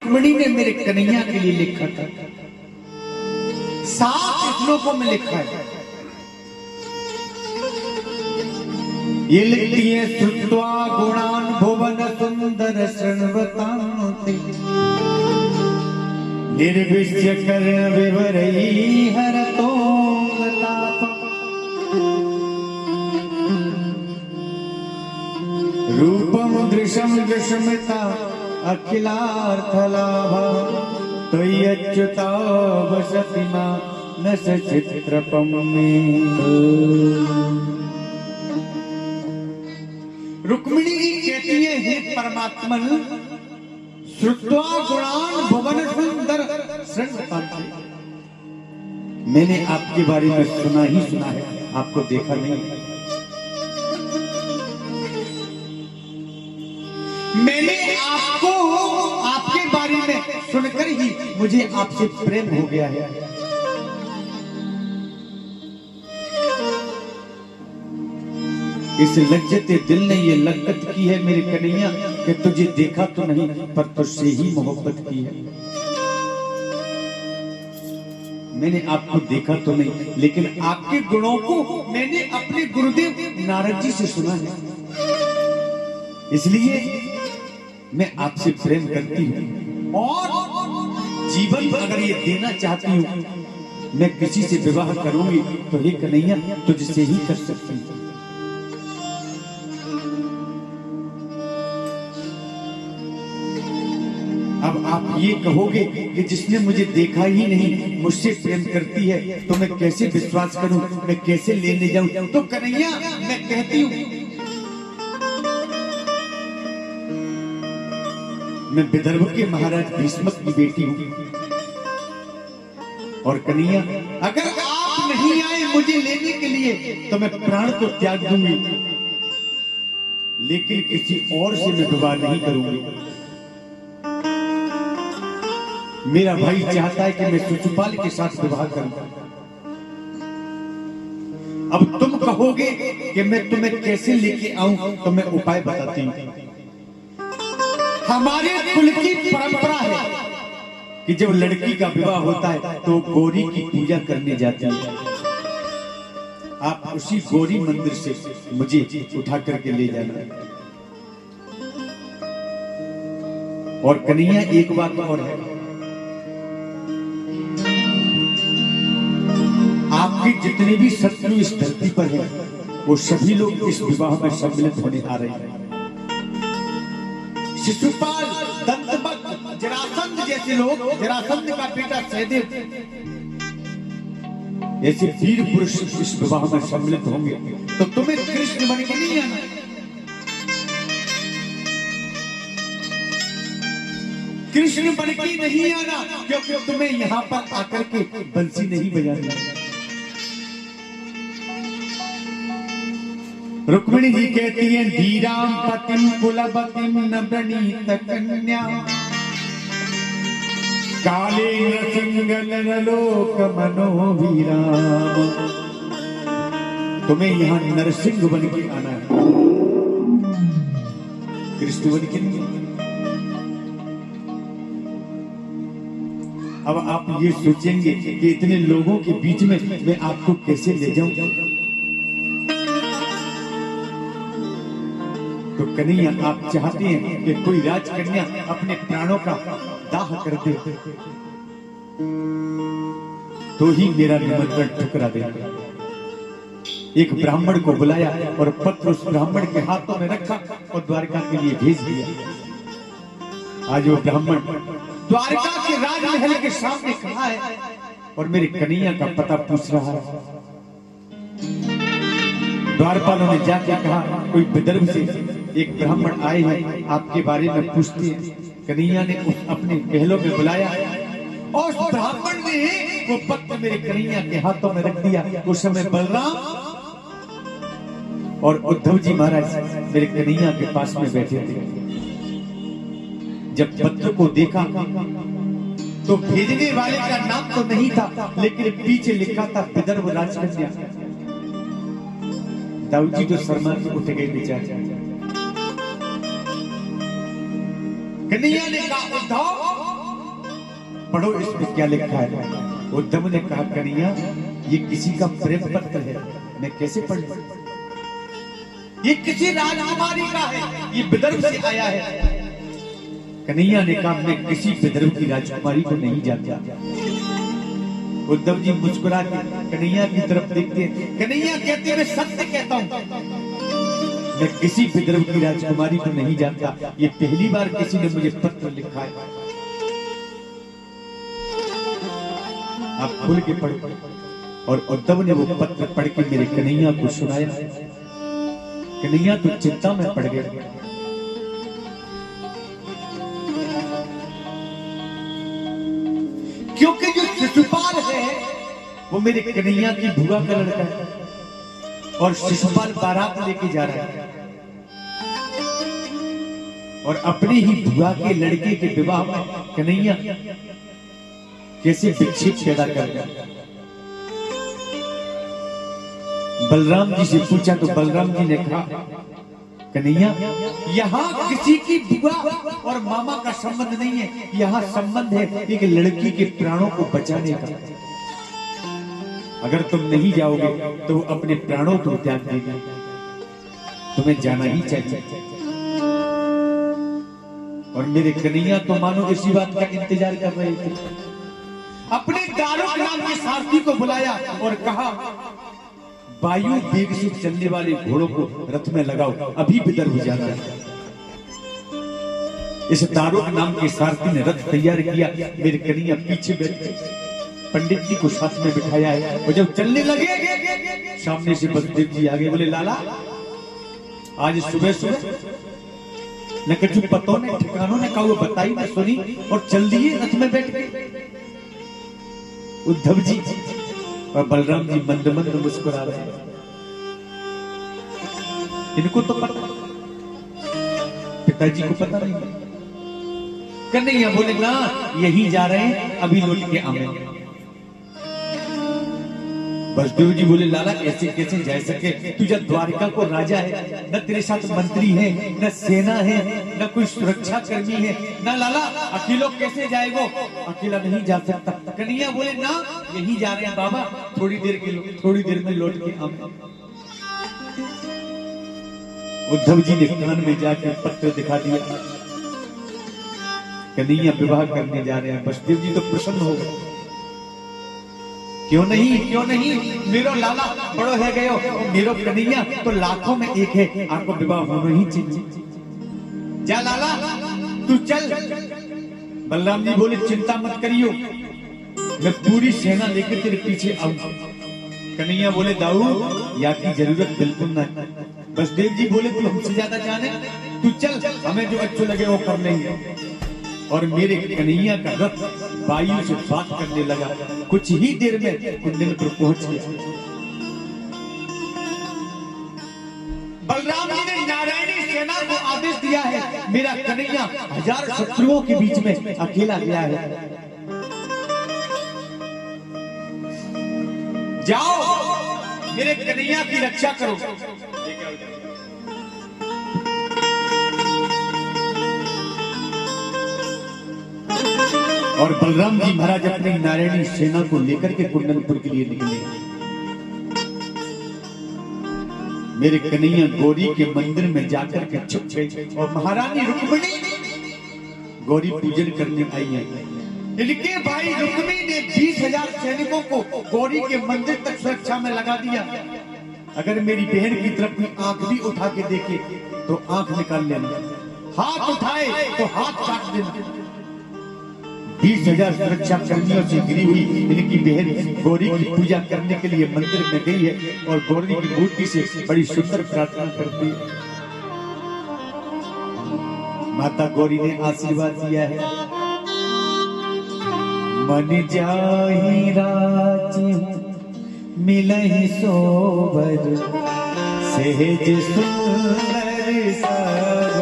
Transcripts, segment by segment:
रुक्मिणी ने मेरे कन्हैया के लिए लिखा था। 7 श्लोकों में लिखा है। ये लिखती है, श्रुत्वा गुणान भुवन सुंदर शृण्वतान्ते निर्विश्य कर्ण विवरई हरतो ताप रूपम दृशम दृशमिता अखिलार्थलाभा त्वय्यच्युता वसति मां न सचित्रपम में। रुक्मिणी जी कहती है, हे परमात्मन, श्रुत्वा गुणान भुवन सुंदर शृण्वतान्ते, मैंने आपके बारे में सुना ही सुना है, आपको देखा नहीं। मैंने आपको, आपके बारे में सुनकर ही मुझे आपसे प्रेम हो गया है। इस लज्जते दिल ने ये लक्कत की है मेरे कन्हैया कि तुझे देखा तो नहीं पर तुझसे ही मोहब्बत की है। मैंने आपको देखा तो नहीं, लेकिन आपके गुणों को मैंने अपने गुरुदेव नारद जी से सुना है, इसलिए मैं आपसे प्रेम करती हूँ और जीवन अगर ये देना चाहती हूँ, मैं किसी से विवाह करूंगी तो हे कन्हैया तुझसे ही कर सकती हूँ। अब आप ये कहोगे कि जिसने मुझे देखा ही नहीं मुझसे प्रेम करती है, तो मैं कैसे विश्वास करूं, मैं कैसे लेने जाऊं? तो कन्हैया मैं कहती हूं, मैं विदर्भ के महाराज भीष्म की बेटी हूं। और कन्हैया अगर आप नहीं आए मुझे लेने के लिए तो मैं प्राण तो त्याग दूंगी, लेकिन किसी और से मैं विवाह नहीं करूंगी। मेरा भाई चाहता है कि मैं शिशुपाल के साथ विवाह करूं। अब तुम कहोगे कि मैं तुम्हें कैसे लेके आऊं, तो मैं उपाय बताती हूं। हमारे कुल की परंपरा है कि जब लड़की का विवाह होता है तो गौरी की पूजा करने जाती है। आप उसी गौरी मंदिर से मुझे उठा करके ले जाना। और कन्हैया एक बात और है, आपके जितने भी शत्रु इस धरती पर हैं, वो सभी लोग इस विवाह में सम्मिलित होने आ रहे हैं। शिशुपाल, दंतवक्र, जरासंध जैसे लोग, जरासंध का बेटा सहदेव, ऐसे वीर पुरुष इस विवाह में सम्मिलित होंगे। तो तुम्हें कृष्ण बन के नहीं आना, कृष्ण बन के नहीं आना, क्योंकि तुम्हें यहाँ पर आकर के बंसी नहीं बजानी। रुक्मिणी जी कहती है, धीराम पतिम कुलवतीम न प्रणीत कन्या काले नृसिंह लोक मनोवीराम। तुम्हें यहाँ नरसिंह बन के आना है, कृष्ण बन के नहीं। अब आप ये सोचेंगे कि इतने लोगों के बीच में मैं आपको कैसे ले जाऊं? तो कन्हैया आप चाहते हैं कि कोई राजकन्या अपने प्राणों का दाह कर दे, तो ही मेरा निमंत्रण ठुकरा दे। एक ब्राह्मण को बुलाया और पत्र उस ब्राह्मण के हाथों में रखा और द्वारका के लिए भेज दिया। आज वो ब्राह्मण द्वारका के राजमहल के सामने खड़ा है और मेरे कन्हैया का पता पूछ रहा है। द्वारपालों ने जाके कहा, कोई विदर्भ से एक ब्राह्मण आए हैं, आपके बारे में पूछते हैं। कन्हैया ने अपने महलों में बुलाया और उस ब्राह्मण ने वो पत्र मेरे कन्हैया के हाथों में रख दिया। उस समय बलराम और उद्धव जी महाराज मेरे कन्हैया के पास में बैठे थे। जब पत्र को देखा तो भेजने वाले का नाम तो नहीं था, लेकिन पीछे लिखा था विदर्भ राजकन्या। दाऊद जी तो शर्मा के उठ गए बेचारे। कन्हैया ने कहा, उद्धव पढ़ो इसमें क्या लिखा है। उद्धव ने कहा कन्हैया ये किसी का प्रेम पत्र है, मैं कैसे पढ़ लूं? ये किसी राजकुमारी का है, ये विदर्भ से आया है। कन्हैया ने कहा मैं किसी विदर्भ की राजकुमारी को नहीं जानता। उद्धव जी मुस्कुरा के कन्हैया की तरफ देखते हैं। कन्हैया कहते मैं सत्य कहता हूं, मैं किसी विदर्भ की राजकुमारी को नहीं जानता। ये पहली बार किसी ने मुझे पत्र लिखा है। आप खुल के पढ़ो। और उद्धव ने वो पत्र पढ़ के मेरे कन्हैया को सुनाया। कन्हैया तो चिंता में पड़ गया। क्योंकि जो शिशुपाल है वो मेरे कन्हैया की बुआ का लड़का है और शिशुपाल बारात लेके जा रहा है और अपनी ही बुआ के लड़के के विवाह में कन्हैया कैसे विक्षेप पैदा कर गया। बलराम जी से पूछा तो बलराम जी ने कहा कन्हैया यहाँ किसी की बुआ और मामा का संबंध नहीं है, यहाँ संबंध है एक लड़की के प्राणों को बचाने का। अगर तुम नहीं जाओगे तो वो अपने प्राणों को त्याग देगा, तुम्हें जाना ही चाहिए। और मेरे कन्हैया तो मानो इसी बात का इंतजार कर रहे थे। अपने दारुक नाम के सारथी को बुलाया और कहा वायु वेग से चलने वाले घोड़ों को रथ में लगाओ, अभी विदर्भ जाना है। इस दारुक नाम के सारथी ने रथ तैयार किया। मेरे कन्हैया पीछे बैठ गए, पंडित जी को साथ में बिठाया है और जब चलने लगे सामने से बसदेव जी आगे बोले लाला आज सुबह सुबह न कछु पतों ने ठिकानों ने कहा वो बताई न सुनी और चल दिए रथ में बैठ गए। उद्धव जी और बलराम जी मंद मंद मुस्कुरा रहे हैं। इनको तो पता, पिताजी को पता नहीं। कन्हैया बोले ना यही जा रहे हैं, अभी लौट के आएंगे। बसदेव जी बोले लाला ऐसे कैसे जा सके, तुझे द्वारिका को राजा है, न तेरे साथ मंत्री है, न सेना है, न कोई सुरक्षा कर्मी है, न लाला अकेलो कैसे जाएगो, अकेला नहीं जा सकता। कन्हैया बोले ना यही जा रहे हैं बाबा, थोड़ी देर में लौट के आएंगे। उद्धव जी ने कान में जाकर पत्र दिखा दिया, कन्हैया विवाह करने जा रहे हैं। बसदेव जी तो प्रसन्न हो गए। क्यों नहीं मेरो लाला बड़ो है गयो, मेरो कन्हैया तो लाखों में एक है, आपको विवाह होना ही चाहिए। जा लाला तू चल। बलराम जी बोले चिंता मत करियो, मैं पूरी सेना लेकर तेरे पीछे आऊंगा। कन्हैया बोले दाऊ या की जरूरत बिल्कुल नहीं। बसदेव जी बोले तू हमसे ज्यादा जाने, तू चल, हमें जो अच्छा लगे वो कर लेंगे। और मेरे कन्हैया का रथ वायु से बात करने लगा। कुछ ही देर में कुंडलपुर पहुंच गया। बलराम जी ने नारायणी सेना को आदेश दिया है, मेरा कन्हैया 1000 शत्रुओं के बीच में अकेला गया है। जाओ मेरे कन्हैया की रक्षा करो। और बलराम जी महाराज अपनी नारायणी सेना को लेकर के कुंडलपुर के लिए निकले। मेरे कन्हैया गौरी के मंदिर में जाकर के छुप गए और महारानी रुक्मिणी गौरी पूजन करने आई है। इनके भाई रुक्मी ने 20,000 सैनिकों को गौरी के मंदिर तक सुरक्षा में लगा दिया। अगर मेरी बहन की तरफ कोई आंख भी उठा के देखे तो आंख निकाल लेना, हाथ उठाए तो हाथ काट देना। 20,000 सुरक्षा कर्मियों से घिरी हुई इनकी बहन गौरी की पूजा करने के लिए मंदिर में गई है और गौरी की मूर्ति से बड़ी सुंदर प्रार्थना करती है। माता गौरी ने आशीर्वाद दिया है, मन जाहि राजी मिलहि सोबर, सहज सुंदर सब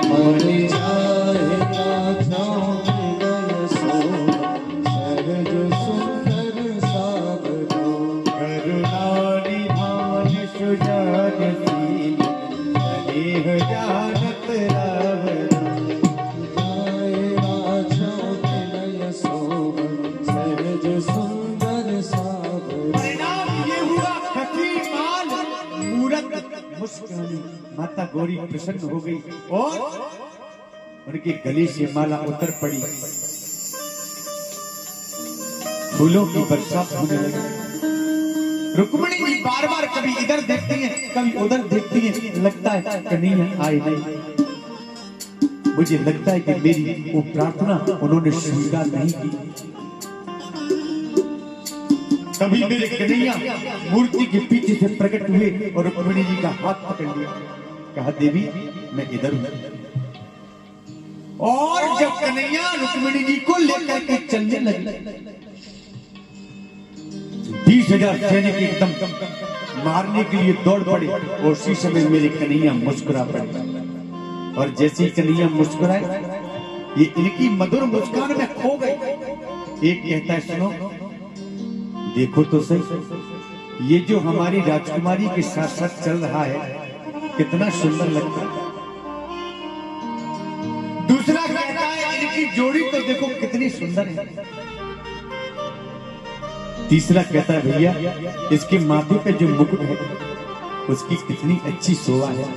मन जाहि राजा जानत रावण, जाय राजा गौरी प्रसन्न हो गई और उनके गले से माला उतर पड़ी, फूलों की बरसात होने लगी। रुक्मिणी जी बार बार कभी इधर देखती हैं, कभी उधर देखती हैं, लगता है कन्हैया आए नहीं। मुझे लगता है कि मेरी वो प्रार्थना उन्होंने स्वीकार नहीं की। कभी मेरे कन्हैया मूर्ति के पीछे से प्रकट हुए और रुक्मिणी जी का हाथ पकड़ लिया, कहा देवी मैं इधर हूं। और जब कन्हैया रुक्मिणी जी को लेकर के चलने लगे, 20,000 सैनिक एकदम मारने के लिए दौड़ पड़े और उसी समय मेरे कन्हैया मुस्कुरा पड़े। और जैसे ही कन्हैया मुस्कुराए, ये इनकी मधुर मुस्कान में खो गए। एक कहता है सुनो देखो तो सही, ये जो हमारी राजकुमारी के साथ साथ चल रहा है कितना सुंदर लगता है। दूसरा कहता है इनकी जोड़ी तो देखो कितनी सुंदर है। तीसरा कहता है भैया इसके माथे पे जो मुकुट है उसकी कितनी अच्छी शोभा है।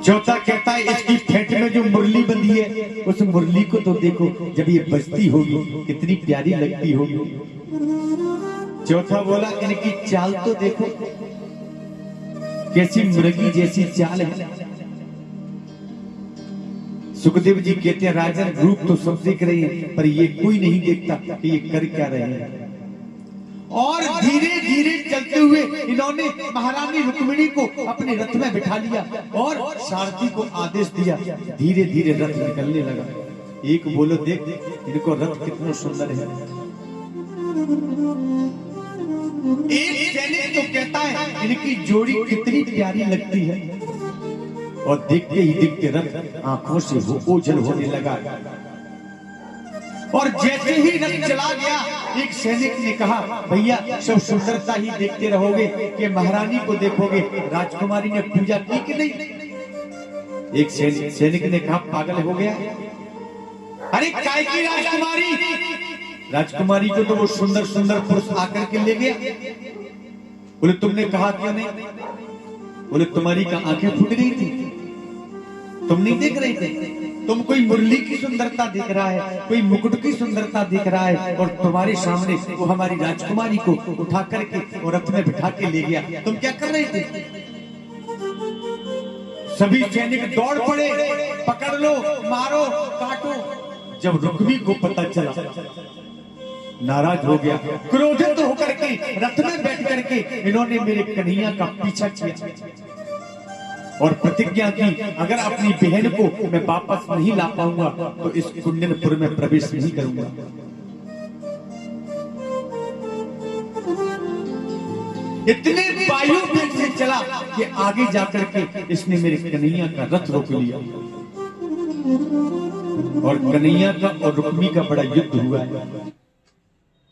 चौथा कहता है इसकी फेंट में जो मुरली बंधी है उस मुरली को तो देखो, जब ये बजती होगी कितनी प्यारी लगती होगी। चौथा बोला इनकी चाल तो देखो कैसी मुर्गी जैसी चाल है। सुखदेव जी कहते हैं राजन रूप तो सब देख रहे हैं पर ये कोई नहीं देखता कि ये कर क्या रहे हैं। और धीरे धीरे चलते हुए इन्होंने महारानी रुक्मिणी को अपने रथ में बिठा लिया और सारथी को आदेश दिया, धीरे धीरे रथ निकलने लगा। एक बोलो देख इनको रथ कितना सुंदर है। एक सैनिक तो कहता है इनकी जोड़ी कितनी प्यारी लगती है। और देखते ही देखते रथ आंखों से ओझल होने लगा। और जैसे ही रथ चला गया, एक सैनिक ने कहा भैया सब सुंदरता ही देखते रहोगे कि महारानी को देखोगे, राजकुमारी ने पूजा की कि नहीं। एक सैनिक ने कहा पागल हो गया, अरे काय की राजकुमारी, राजकुमारी को तो वो सुंदर सुंदर पुरुष आकर के ले गया। बोले तुमने कहा क्यों नहीं। बोले तुम्हारी का आंखें फूट गई थी, तुम नहीं देख रहे थे। तुम कोई मुरली की सुंदरता देख रहा है, कोई मुकुट की सुंदरता देख रहा है और तुम्हारे सामने वो हमारी राजकुमारी को उठा करके और रथ में बिठा के ले गया, तुम क्या कर रहे थे। सभी सैनिक दौड़ पड़े, पकड़ लो मारो काटो। जब रुक्मी को पता चला नाराज हो गया, क्रोधित होकर के रथ में बैठ करके इन्होंने मेरे कन्हैया का पीछा किया और प्रतिज्ञा की अगर अपनी बहन को मैं वापस नहीं ला पाऊंगा तो इस कुंडनपुर में प्रवेश नहीं करूंगा। इतने वायु वेग से चला कि आगे जाकर के इसने मेरे कन्हैया का रथ रोक लिया और कन्हैया का और रुक्मी का बड़ा युद्ध हुआ है।